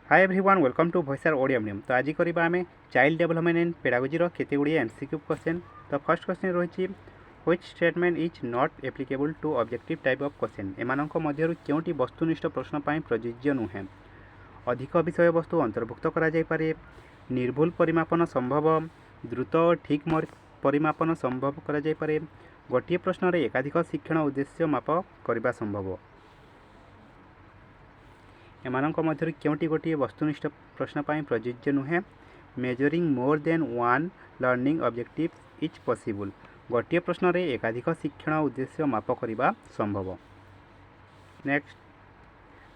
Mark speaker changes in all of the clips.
Speaker 1: Hi everyone welcome to भॉइसर Odia medium. तो आज करवा आम चाइल्ड डेवलपमेंट एंड पेडागोजी केते गुड़िए एमसीक्यू क्वेश्चन। तो फर्स्ट क्वेश्चन रही which statement is not applicable to objective type of question. एमानक मध्यरु केउटी वस्तुनिष्ठ प्रश्न पाई प्रযোज्य नुहे। अधिक विषय वस्तु अंतर्भुक्त करा जाय पारे, निर्भुल परिमापन संभव, द्रुत और ठीक परिमापन संभव करा जाय पारे, गोटे प्रश्न रे एकाधिक शिक्षण उद्देश्य माप करबा संभव। एमानक मध्यरु केउटी गोटे वस्तुनिष्ठ प्रश्न पाई प्रযোज्य नुहे। Measuring more than one learning objective is possible. गोटे प्रश्न रे एकाधिक शिक्षण उद्देश्य माप करबा संभव। नेक्स्ट,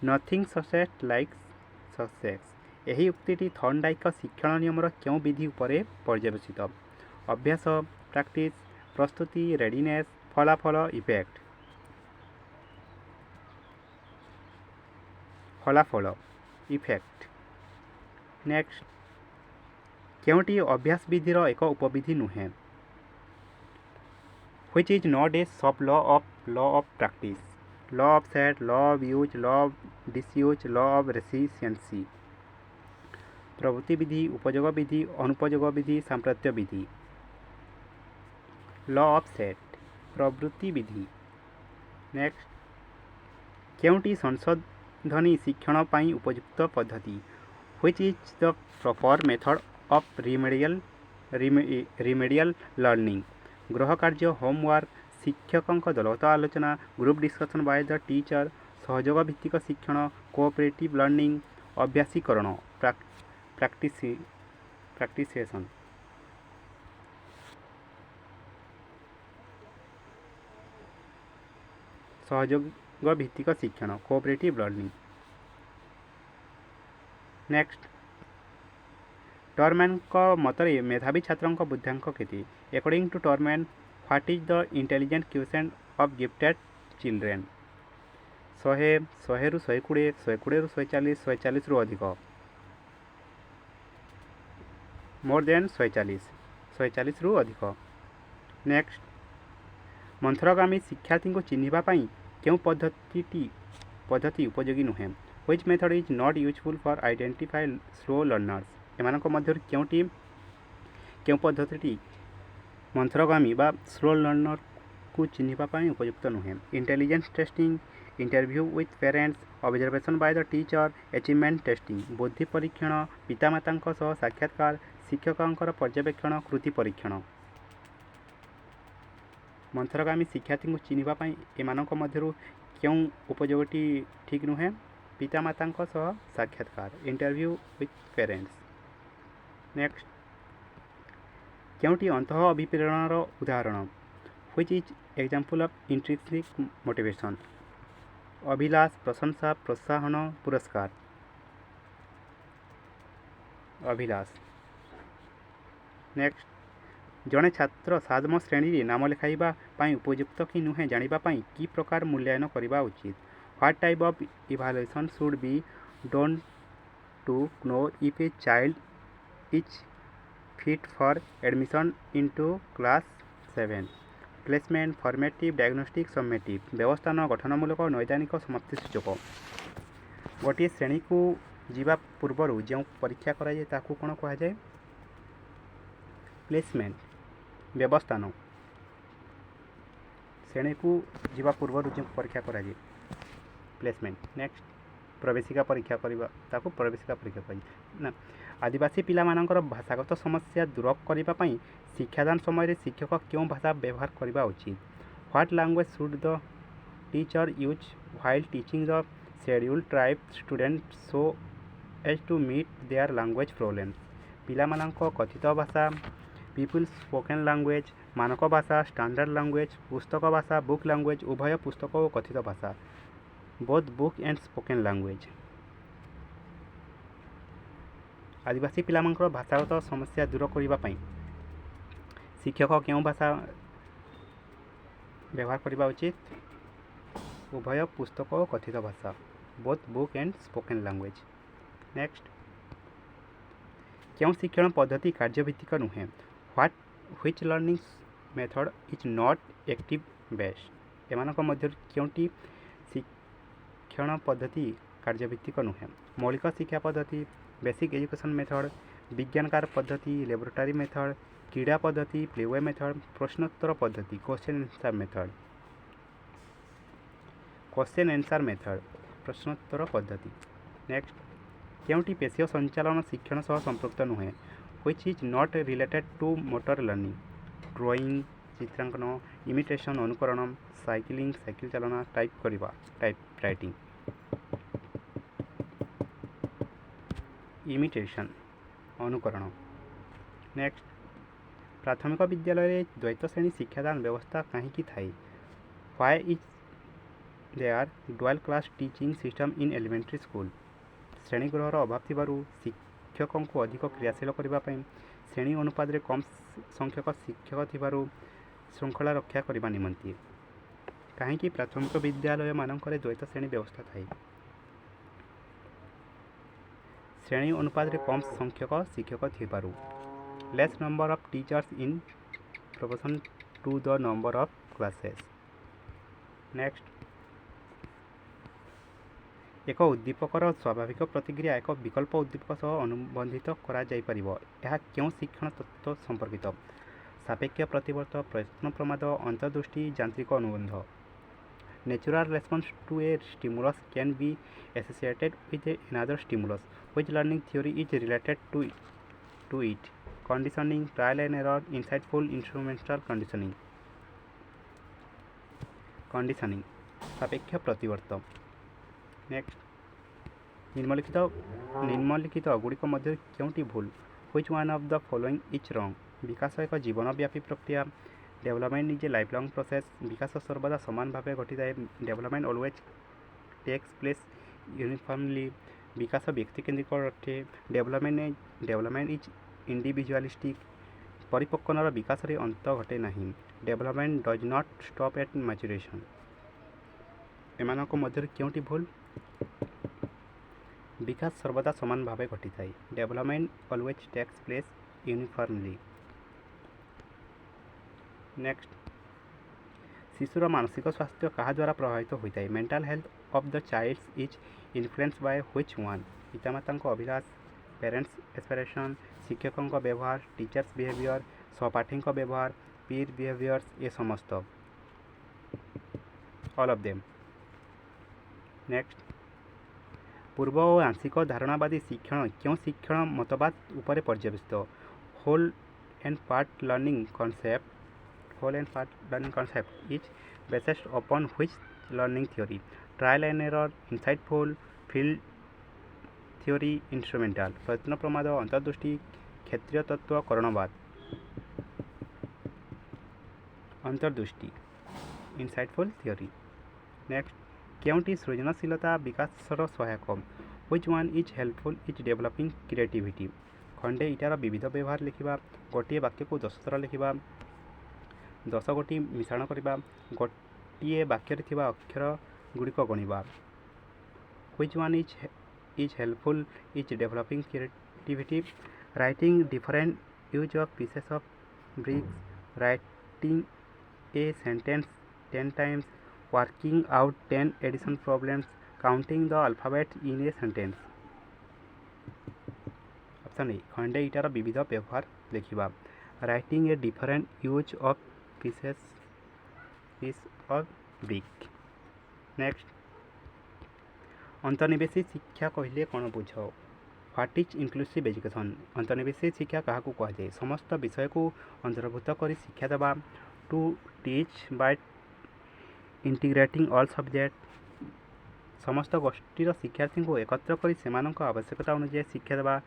Speaker 1: नथिंग ससेट लाइक सक्सेस। यही उक्तिटी थर्नडाइक शिक्षण नियमर क्यों विधि उपरे पर्यवेसित। अभ्यास, प्रैक्टिस, प्रस्तुति, रेडीनेस, फलाफल, इफेक्ट। फलाफल इफेक्ट। नेक्स्ट, केउटी अभ्यास विधिर एक उपविधि नुहे। व्हिच इज नॉट ए सब law of practice. Law of set, law of use, law of disuse, law of रेसिस्टेंसी। प्रवृत्ति विधि, उपयोग विधि, अनुपयोग विधि, सांप्रत्य विधि। लॉ ऑफ सेट, प्रवृत्ति विधि। नेक्स्ट, केउटी संशोधनी शिक्षण पाई उपयुक्त पद्धति। Which is the proper method of remedial learning. गृह कार्य, होमवर्क, शिक्षकों दलगत आलोचना, group discussion by the teacher, सहयोग भित्तिक शिक्षण, कोऑपरेटिव लर्निंग, अभ्यासीकरण, प्रैक्टिसेशन। सहयोग भित्तिक शिक्षण, कोऑपरेटिव लर्निंग। नेक्स्ट, टॉरमैन मतरे मेधावी छात्रों बुद्धांक केते। According to Terman, what is the intelligent quotient of gifted children. 100, 100 रु 120, 120 रु 140, 140 रु अधिक। मोर देन 140, 140 रु अधिक। नेक्स्ट, मंथरगामी शिक्षार्थी को चिन्हिबा पई केउ पद्धति उपयोगी नुहे। Which method is not useful for identify slow learners. एमानक मध्यरु केउ पद्धति मंथरगामी बा स्लो लर्नर को चिन्हिबा पई उपयुक्त नुहे। Intelligence testing, interview with parents, observation by the teacher, achievement testing, बुद्धि परीक्षण, पितामाता सह साक्षात्कार, शिक्षकों पर्यवेक्षण, कृति परीक्षण। मंथरगामी शिक्षार्थी को चिन्हिबा पई एमानक मध्यरु केउ उपयोगटी ठीक नुहे। पितामाता सह साक्षात्कार, इंटरव्यू विथ पेरेंट्स। नेक्स्ट, केउटी अंतः अभिप्रेरणर उदाहरण। Which is example of intrinsic motivation. Abhilash, प्रशंसा, प्रोत्साहन, पुरस्कार। अभिलाष। नेक्स्ट, जड़े छात्र 7म श्रेणी नाम लिखाइबा पाई उपयुक्त कि नुहे जानिबा पाई कि प्रकार मूल्यांकन करबा उचित। What type of evaluation should be done to know if a child is fit for admission into class 7। Placement, formative, diagnostic, summative. व्यवस्थान, गठनमूलक, नैदानिक, समाप्ति सूचक। गोटे श्रेणी को जीवा पूर्वर जो परीक्षा कराए ताकू कौन कह जाए। प्लेसमेंट। व्यवस्थान, श्रेणी को जीवा पूर्वर जो परीक्षा कराए प्लेसमेंट। नेक्स्ट, प्रवेशिका परीक्षा करबा ताकू प्रवेशिका परीक्षा कहि ना। आदिवासी पिला मानकर भाषागत समस्या दूर करबा पई शिक्षादान समय शिक्षक क्यों भाषा व्यवहार करबा उचित। What language should the teacher use while teaching the scheduled tribe student so as to meet their language problems. पिला मानक कथित भाषा, पीपुल्स स्पोकन लैंग्वेज, मानक भाषा, स्टैंडर्ड लैंग्वेज, पुस्तक भाषा, बुक लैंग्वेज, उभय पुस्तक और कथित भाषा, both book and spoken language. आदिवासी पिला मानकर भाषागत समस्या दूर करबा पई शिक्षक क्यों भाषा व्यवहार करबा उचित। उभय पुस्तक और कथित भाषा, both book and spoken language. Next, क्यों शिक्षण पद्धति कार्यभित्तिक नुहे। Which learning method is not active based. एमानक मध्य क्योंटी शिक्षण पद्धति କାର୍ଯ୍ୟଭିତ୍ତିକ ନୁହେଁ। ମୌଳିକ ଶିକ୍ଷା ପଦ୍ଧତି ବେସିକ୍ ଏଜୁକେସନ୍ ମେଥଡ଼, ବିଜ୍ଞାନକାର ପଦ୍ଧତି ଲ୍ୟାବୋରେଟୋରୀ ମେଥଡ଼, କ୍ରୀଡ଼ା ପଦ୍ଧତି ପ୍ଲେୱେ ମେଥଡ଼, ପ୍ରଶ୍ନୋତ୍ତର ପଦ୍ଧତି question answer method. Question answer method प्रश्नोत्तर पद्धति। नेक्स्ट केउंटी पेशीय संचालन शिक्षण सह संपृक्त नुहे which is not related to motor learning drawing चित्रांकन इमिटेशन अनुकरण साइकिलिंग साइकिल चालना टाइप करवा टाइप राइटिंग इमिटेशन अनुकरण। नेक्स्ट प्राथमिक विद्यालय द्वैत श्रेणी शिक्षादान व्यवस्था कहीं थाए why is there dual class teaching system in elementary school श्रेणीगृहर अभाव थिबारु शिक्षकों को अधिक क्रियाशील करने श्रेणी अनुपात रे कम संख्यक शिक्षक थिबारु श्रृंखला रक्षा करने निमंती कहीं प्राथमिक विद्यालय मानक द्वैत श्रेणी व्यवस्था थाए श्रेणी अनुपात रे कम संख्यक शिक्षक थिबारु less number of teachers in proportion to the number of classes. Next एक उद्दीपकर स्वाभाविक प्रतिक्रिया एक विकल्प उद्दीपक सह अनुबंधित करा जाई परिबो यह क्यों शिक्षण तत्व संपर्कित सापेक्ष प्रतिवर्त प्रश्न प्रमाद अंतर्दृष्टि यांत्रिक अनुबंध। Natural response to a stimulus can be associated with another stimulus which learning theory is related to it conditioning trial and error insightful instrumental conditioning सापेक्ष प्रतिवर्त। नेक्स्ट निम्नलिखित गुड़िक मध्य क्योंटी भूल which one of the following is wrong विकास एक जीवनव्यापी प्रक्रिया development is a life long process विकास सर्वदा समान भाव घटी थाए development always takes place uniformly विकास व्यक्ति केन्द्रिक अटे डेवलपमेंट इज इंडिविजुअलिस्टिक परिपक्वनर विकास रे अंत घटे नहीं development does not stop at maturation एमानक मध्य क्योंटी भूल विकास सर्वदा समान भाव घटी थाए development always takes place uniformly. Next शिशुर मानसिक स्वास्थ्य क्या द्वारा प्रभावित होता है mental health of the child is influence by which one पितामाता अभिलाष पेरेंट्स एस्पिरेशन शिक्षकों व्यवहार टीचर्स बिहेवियर सहपाठी व्यवहार पीर बिहेवियर्स ये समस्त ऑल ऑफ देम। नेक्स्ट पूर्व और आंशिक धारणावादी शिक्षण क्यों शिक्षण मतवाद उपर पर्यवेसित whole and part learning concept is based upon which learning theory trial and error insightful field theory instrumental प्रयत्न प्रमाद अंतर्दृष्टि क्षेत्रीय तत्व करणवाद अंतर्दृष्टि इंसाइटफुल थ्योरी। नेक्स्ट क्योंटी सृजनशीलता विकासर सहायक which one is helpful is developing creativity खंडे इटार विविध व्यवहार लिखा गोटे वाक्य को 10 थर लिखा 10 गोटी मिश्रण करवा गोटे वाक्य अक्षर गुड़िक गणवा which one is helpful is developing creativity writing different use of pieces of bricks writing a sentence 10 times working out 10 addition problems counting the alphabet in a sentence। Option a खंडे इटार विविध व्यवहार लिखा writing a different use of piece of brick. Next अंतर्निवेशी शिक्षा कहले कौन बुझ व्हाट इज इनक्लूसिव एजुकेशन अंतर्निवेशी शिक्षा क्या कहुए समस्त विषय को अंतर्भुक्त कर शिक्षा देवा to teach by integrating all subject समस्त गोष्ठीर शिक्षार्थी को एकत्र कर सेमानक आवश्यकता अनुसार शिक्षा देवा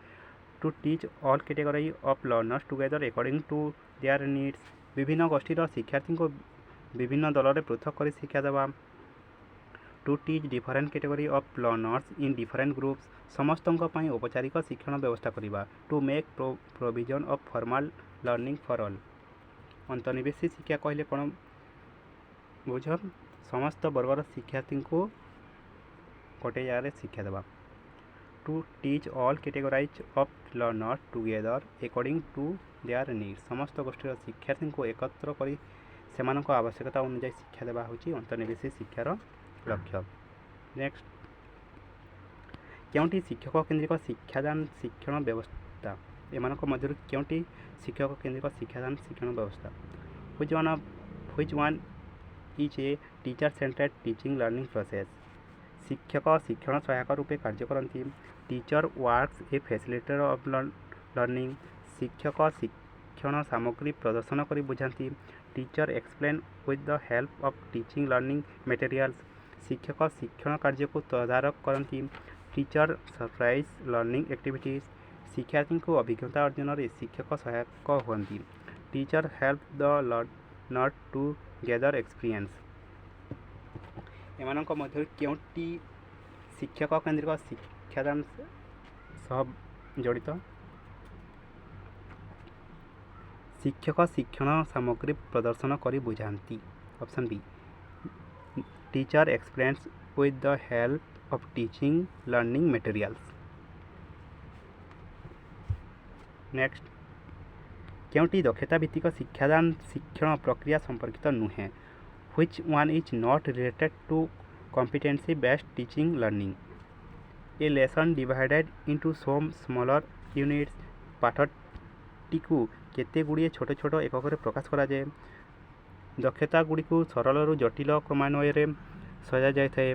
Speaker 1: to teach all category of learners together according to their needs विभिन्न गोष्ठीर शिक्षार्थी को विभिन्न दल में पृथक कर शिक्षा देवा to teach different category of learners in different groups समस्त औपचारिक शिक्षण व्यवस्था करवा to make provision of formal learning for all अंतर्निवेशी शिक्षा कहले कौन बुझ समस्त वर्गर शिक्षार्थी को गोटे जगह शिक्षा देवा to teach all categorize of learners together according to their need समस्त गोष्ठीर शिक्षार्थी को एकत्र कर सेमानक आवश्यकता अनुसार शिक्षा देवा होची अंतर्निवेशी शिक्षार लक्ष्य। नेक्स्ट କେଉଁଟି ଶିକ୍ଷକ କେନ୍ଦ୍ରିକ ଶିକ୍ଷାଦାନ ଶିକ୍ଷଣ ବ୍ୟବସ୍ଥା ଏମାନଙ୍କ ମଧ୍ୟରୁ କେଉଁଟି ଶିକ୍ଷକ କେନ୍ଦ୍ରିକ ଶିକ୍ଷାଦାନ ଶିକ୍ଷଣ ବ୍ୟବସ୍ଥା which one is a teacher centered teaching learning process ଶିକ୍ଷକ ଶିକ୍ଷଣ ସହାୟକ ରୂପେ କାର୍ଯ୍ୟ କରନ୍ତି teacher works a facilitator of learning ଶିକ୍ଷକ ଶିକ୍ଷଣ ସାମଗ୍ରୀ ପ୍ରଦର୍ଶନ କରି ବୁଝାନ୍ତି teacher explain with the help of teaching learning materials ଶିକ୍ଷକ ଶିକ୍ଷଣ କାର୍ଯ୍ୟକୁ ତଦାରଖ କରନ୍ତି ଟିଚର ସରପ୍ରାଇଜ୍ ଲର୍ଣ୍ଣିଂ ଆକ୍ଟିଭିଟିଜ୍ ଶିକ୍ଷାର୍ଥୀଙ୍କୁ ଅଭିଜ୍ଞତା ଅର୍ଜନରେ ଶିକ୍ଷକ ସହାୟକ ହୁଅନ୍ତି teacher help the learner to gather experience ଏମାନଙ୍କ ମଧ୍ୟରୁ କେଉଁଟି ଶିକ୍ଷକ କେନ୍ଦ୍ରିକ ଶିକ୍ଷାଦାନ ସହ ଜଡ଼ିତ ଶିକ୍ଷକ ଶିକ୍ଷଣ ସାମଗ୍ରୀ ପ୍ରଦର୍ଶନ କରି ବୁଝାନ୍ତି option b teacher explains with the help of teaching learning materials next କେଉଁଟି ଦକ୍ଷତା ଭିତ୍ତିକ ଶିକ୍ଷାଦାନ ଶିକ୍ଷଣ ପ୍ରକ୍ରିୟା ସମ୍ପର୍କିତ ନୁହେଁ which one is not related to competency based teaching learning a lesson divided into some smaller units ପାଠଟିକୁ କେତେ ଗୁଡ଼ିଏ ଛୋଟ ଛୋଟ ଏକକରେ ପ୍ରକାଶ କରାଯାଏ ଦକ୍ଷତା ଗୁଡ଼ିକୁ ସରଳରୁ ଜଟିଳ କ୍ରମାନ୍ୱୟରେ ସଜାଯାଇଥାଏ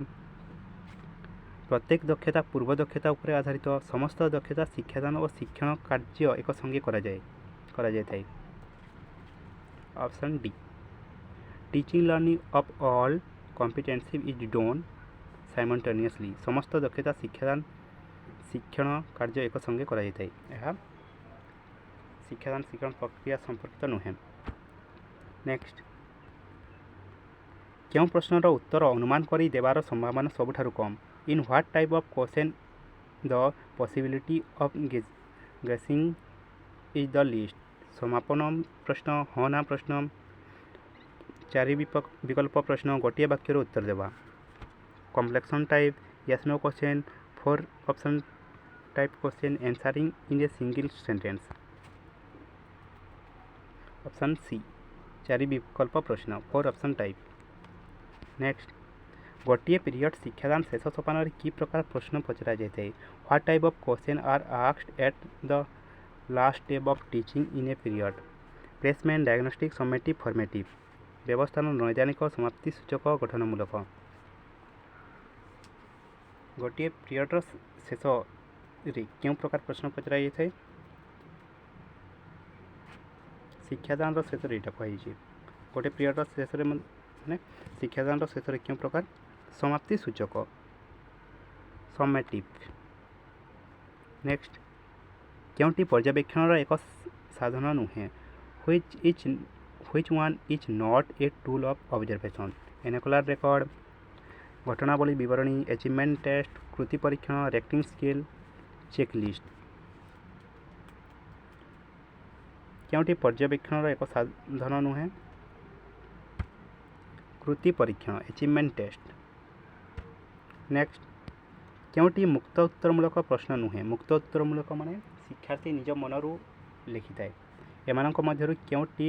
Speaker 1: ପ୍ରତ୍ୟେକ ଦକ୍ଷତା ପୂର୍ବ ଦକ୍ଷତା ଉପରେ ଆଧାରିତ ସମସ୍ତ ଦକ୍ଷତା ଶିକ୍ଷାଦାନ ଓ ଶିକ୍ଷଣ କାର୍ଯ୍ୟ ଏକ ସଙ୍ଗେ କରାଯାଇଥାଏ option D Teaching learning of all competency is done simultaneously ସମସ୍ତ ଦକ୍ଷତା ଶିକ୍ଷାଦାନ ଶିକ୍ଷଣ କାର୍ଯ୍ୟ ଏକ ସଙ୍ଗେ କରାଯାଇଥାଏ ଏହା ଶିକ୍ଷାଦାନ ଶିକ୍ଷଣ ପ୍ରକ୍ରିୟା ସମ୍ପର୍କିତ ନୁହେଁ ନେକ୍ସଟ କେଉଁ ପ୍ରଶ୍ନର ଉତ୍ତର ଅନୁମାନ କରି ଦେବାର ସମ୍ଭାବନା ସବୁଠାରୁ କମ୍ in what type of question the possibility of guessing is the least ସମାପନ ପ୍ରଶ୍ନ ହଁ ନା ପ୍ରଶ୍ନ ଚାରି ବିକଳ୍ପ ପ୍ରଶ୍ନ ଗୋଟିଏ ବାକ୍ୟର ଉତ୍ତର ଦେବା completion type yes no question 4 option type question answering in a single sentence option c ଚାରି ବିକଳ୍ପ ପ୍ରଶ୍ନ 4 ଅପସନ୍ ଟାଇପ୍ ନେକ୍ସଟ ଗୋଟିଏ ପିରିୟଡ଼ ଶିକ୍ଷାଦାନ ଶେଷ ସୋପାନରେ କି ପ୍ରକାର ପ୍ରଶ୍ନ ପଚରାଯାଇଥାଏ what type of question are asked at the last step of teaching in a period placement diagnostic summative formative ବ୍ୟବସ୍ଥାନ ନୈଦାନିକ ସମାପ୍ତି ସୂଚକ ଗଠନମୂଳକ ଗୋଟିଏ ପିରିୟଡ଼ର ଶେଷରେ କେଉଁ ପ୍ରକାର ପ୍ରଶ୍ନ ପଚରାଯାଇଥାଏ ଶିକ୍ଷାଦାନର ଶେଷରେ ଏଇଟା କୁହାଯାଇଛି ଗୋଟିଏ ପିରିୟଡ଼ର ଶେଷରେ ମାନେ ଶିକ୍ଷାଦାନର ଶେଷରେ କେଉଁ ପ୍ରକାର ସମାପ୍ତି ସୂଚକ ସमेଟିଭ୍ ନେକ୍ସଟ କେଉଁଟି ପର୍ଯ୍ୟବେକ୍ଷଣର ଏକ ସାଧନ ନୁହେଁ which one is not a tool of observation annular record ଘଟଣାବଳୀ ବିବରଣୀ achievement test କୃତି ପରୀକ୍ଷଣ rating scale checklist କେଉଁଟି ପର୍ଯ୍ୟବେକ୍ଷଣର ଏକ ସାଧନ ନୁହେଁ କୃତି ପରୀକ୍ଷଣ achievement test ନେକ୍ସଟ କେଉଁଟି ମୁକ୍ତ ଉତ୍ତରମୂଳକ ପ୍ରଶ୍ନ ନୁହେଁ ମୁକ୍ତ ଉତ୍ତରମୂଳକ ମାନେ ଶିକ୍ଷାର୍ଥୀ ନିଜ ମନରୁ ଲେଖିଥାଏ ଏମାନଙ୍କ ମଧ୍ୟରୁ କେଉଁଟି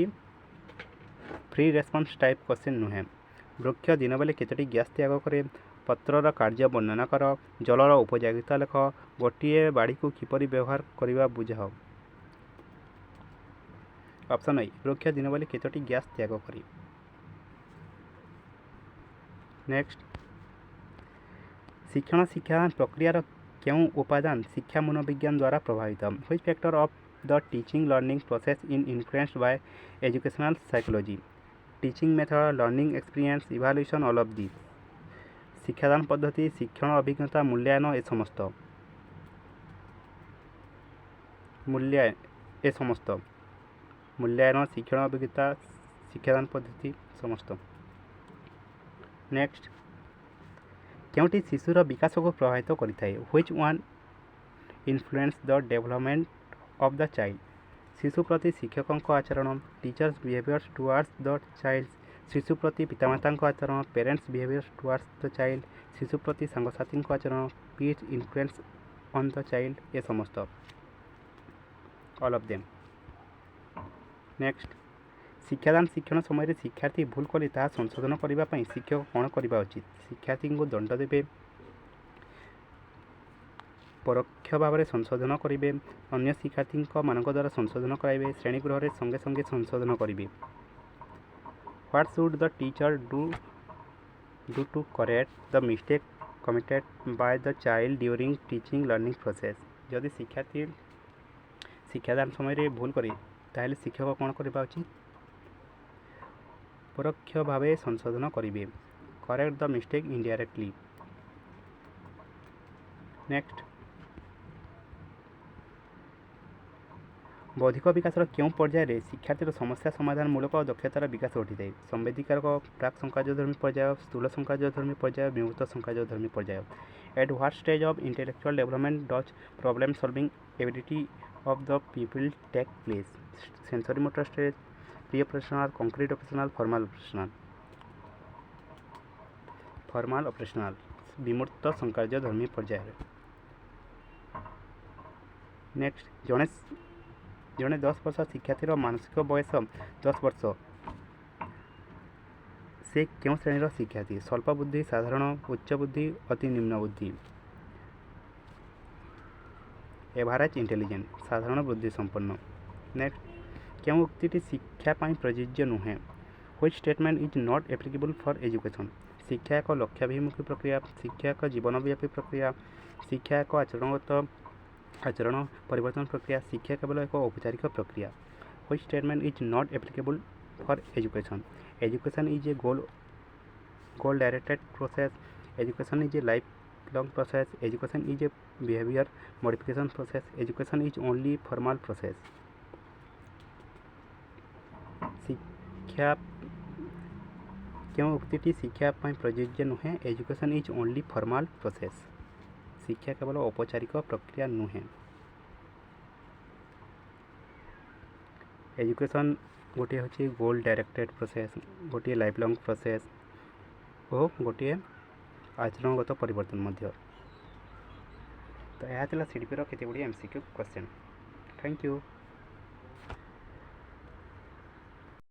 Speaker 1: ଫ୍ରି ରେସ୍ପନ୍ସ ଟାଇପ୍ କ୍ୱେଶ୍ଚନ୍ ନୁହେଁ ବୃକ୍ଷ ଦିନ ବେଳେ କେତୋଟି ଗ୍ୟାସ୍ ତ୍ୟାଗ କରେ ପତ୍ରର କାର୍ଯ୍ୟ ବର୍ଣ୍ଣନା କର ଜଳର ଉପଯୋଗିତା ଲେଖ ଗୋଟିଏ ବାଡ଼ିକୁ କିପରି ବ୍ୟବହାର କରିବା ବୁଝାଅ ଅପସନ୍ ଏ ବୃକ୍ଷ ଦିନ ବେଳେ କେତୋଟି ଗ୍ୟାସ୍ ତ୍ୟାଗ କରେ ନେକ୍ସଟ ଶିକ୍ଷଣ ଶିକ୍ଷାଦାନ ପ୍ରକ୍ରିୟାର କେଉଁ ଉପାଦାନ ଶିକ୍ଷା ମନୋବିଜ୍ଞାନ ଦ୍ୱାରା ପ୍ରଭାବିତ which factor of the teaching learning process is influenced by educational psychology teaching method learning experience evaluation all of these ଶିକ୍ଷାଦାନ ପଦ୍ଧତି ଶିକ୍ଷଣ ଅଭିଜ୍ଞତା ମୂଲ୍ୟାୟନ ଏ ସମସ୍ତ ମୂଲ୍ୟାୟନ ଶିକ୍ଷଣ ଅଭିଜ୍ଞତା ଶିକ୍ଷାଦାନ ପଦ୍ଧତି ସମସ୍ତ ନେକ୍ସଟ କେଉଁଟି ଶିଶୁର ବିକାଶକୁ ପ୍ରଭାବିତ କରିଥାଏ which one influence the development of the child ଶିଶୁ ପ୍ରତି ଶିକ୍ଷକଙ୍କ ଆଚରଣ teachers behaviours towards the child ଶିଶୁ ପ୍ରତି ପିତାମାତାଙ୍କ ଆଚରଣ parents behaviours towards the child ଶିଶୁ ପ୍ରତି ସାଙ୍ଗସାଥୀଙ୍କ ଆଚରଣ peer influence on the child ଏ ସମସ୍ତ ଅଲ୍ ଅଫ୍ ଦେମ୍ ନେକ୍ସଟ ଶିକ୍ଷାଦାନ ଶିକ୍ଷଣ ସମୟରେ ଶିକ୍ଷାର୍ଥୀ ଭୁଲ କଲେ ତାହା ସଂଶୋଧନ କରିବା ପାଇଁ ଶିକ୍ଷକ କ'ଣ କରିବା ଉଚିତ ଶିକ୍ଷାର୍ଥୀଙ୍କୁ ଦଣ୍ଡ ଦେବେ ପରୋକ୍ଷ ଭାବରେ ସଂଶୋଧନ କରିବେ, ଅନ୍ୟ ଶିକ୍ଷାର୍ଥୀଙ୍କ ମାନଙ୍କ ଦ୍ୱାରା ସଂଶୋଧନ କରାଇବେ, ଶ୍ରେଣୀ ଗୃହରେ ସଙ୍ଗେ ସଙ୍ଗେ ସଂଶୋଧନ କରିବେ। What should the teacher do to correct the mistake committed by the child during teaching learning process. ଯଦି ଶିକ୍ଷାର୍ଥୀ ଶିକ୍ଷାଦାନ ସମୟରେ ଭୁଲ କରେ ତାହେଲେ ଶିକ୍ଷକ କ'ଣ କରିବା ଉଚିତ? ପରୋକ୍ଷ ଭାବେ ସଂଶୋଧନ କରିବେ। Correct the mistake indirectly. Next, ବୌଦ୍ଧିକ ବିକାଶର କେଉଁ ପର୍ଯ୍ୟାୟରେ ଶିକ୍ଷାର୍ଥୀର ସମସ୍ୟା ସମାଧାନମୂଳକ ଦକ୍ଷତାର ବିକାଶ ଘଟିଥାଏ? ସମ୍ବେଦୀକାରକ, ପ୍ରାକ୍ ସଂକାର୍ଯ୍ୟଧର୍ମୀ ପର୍ଯ୍ୟାୟ, ସ୍ଥୂଳ ସଂକାର୍ଯ୍ୟଧର୍ମୀ ପର୍ଯ୍ୟାୟ, ବିମୂର୍ତ୍ତ ସଂକାର୍ଯ୍ୟଧର୍ମୀ ପର୍ଯ୍ୟାୟ। At what stage of intellectual development does problem solving ability of the pupil take place? Sensory motor stage, pre-operational, concrete operational, formal operational. Formal operational, ବିମୂର୍ତ୍ତ ସଂକାର୍ଯ୍ୟଧର୍ମୀ ପର୍ଯ୍ୟାୟରେ। ନେକ୍ସଟ, ଜଣେ 10 ବର୍ଷ ଶିକ୍ଷାର୍ଥୀର ମାନସିକ ବୟସ 10 ବର୍ଷ। ସେ କେଉଁ ଶ୍ରେଣୀର ଶିକ୍ଷାର୍ଥୀ? ସ୍ୱଳ୍ପ ବୁଦ୍ଧି, ସାଧାରଣ, ଉଚ୍ଚ ବୁଦ୍ଧି, ଅତି ନିମ୍ନ ବୁଦ୍ଧି। ଏଭାରେଜ୍ ଇଣ୍ଟେଲିଜେନ୍ସ, ସାଧାରଣ ବୁଦ୍ଧି ସମ୍ପନ୍ନ। ନେକ୍ସଟ, କେଉଁ ଉକ୍ତିଟି ଶିକ୍ଷା ପାଇଁ ପ୍ରଯୁଜ୍ୟ ନୁହେଁ? Which statement is not applicable for education? ଶିକ୍ଷା ଏକ ଲକ୍ଷ୍ୟାଭିମୁଖୀ ପ୍ରକ୍ରିୟା, ଶିକ୍ଷା ଏକ ଜୀବନବ୍ୟାପୀ ପ୍ରକ୍ରିୟା, ଶିକ୍ଷା ଏକ ଆଚରଣ ପରିବର୍ତ୍ତନ ପ୍ରକ୍ରିୟା, ଶିକ୍ଷା କେବଳ ଏକ ଔପଚାରିକ ପ୍ରକ୍ରିୟା। Which statement is not applicable for education? Education is a goal directed process. Education is a lifelong process. Education is a behavior modification process. Education is only formal process. ଶିକ୍ଷା କେଉଁ ଉକ୍ତିଟି ଶିକ୍ଷା ପାଇଁ ପ୍ରଯୁଜ୍ୟ ନୁହେଁ? Education is only formal process. ଶିକ୍ଷା କେବଳ ଔପଚାରିକ ପ୍ରକ୍ରିୟା ନୁହେଁ। ଏଜୁକେସନ୍ ଗୋଟିଏ ହେଉଛି ଗୋଲ୍ ଡାଇରେକ୍ଟେଡ୍ ପ୍ରୋସେସ୍, ଗୋଟିଏ ଲାଇଫ୍ ଲଙ୍ଗ୍ ପ୍ରୋସେସ୍ ଓ ଗୋଟିଏ ଆଚରଣଗତ ପରିବର୍ତ୍ତନ ମଧ୍ୟ। ତ ଏହା ଥିଲା CDPର କେତେ ଗୁଡ଼ିଏ MCQ କ୍ୱେଶ୍ଚନ୍। Thank you.